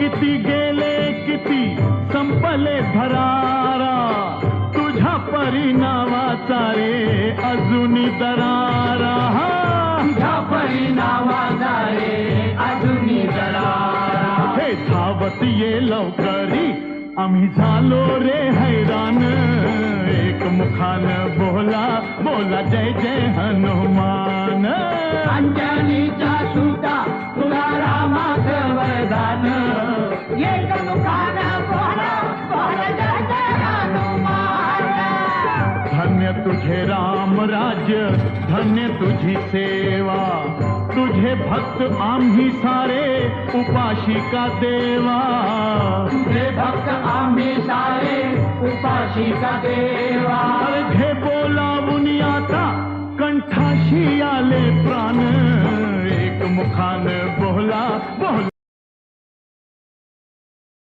किती गेले किती संपले भरारा, तुझ्या परिणामाचा रे अजूनी दरारा, तुझ्या परिणामाचा रे अजूनी दरारा. हे धावत ये लवकरी आम्ही झालो रे हैराण, एक मुखान बोला बोला जय जय हनुमान. अंजनीचा सुता तुला रामाचं वरदान, एक मुखानं बोला बोला जय जय हनुमान. धन्य तुझे राम राज्य, धन्य तुझी सेवा, तुझे भक्त आम्ही सारे उपाशी का देवा. तुझे भक्त आम्ही सारे उपाशी का देवा. घे बोलावून आता कंठाशी आले प्राण, एक मुखान बोला बोला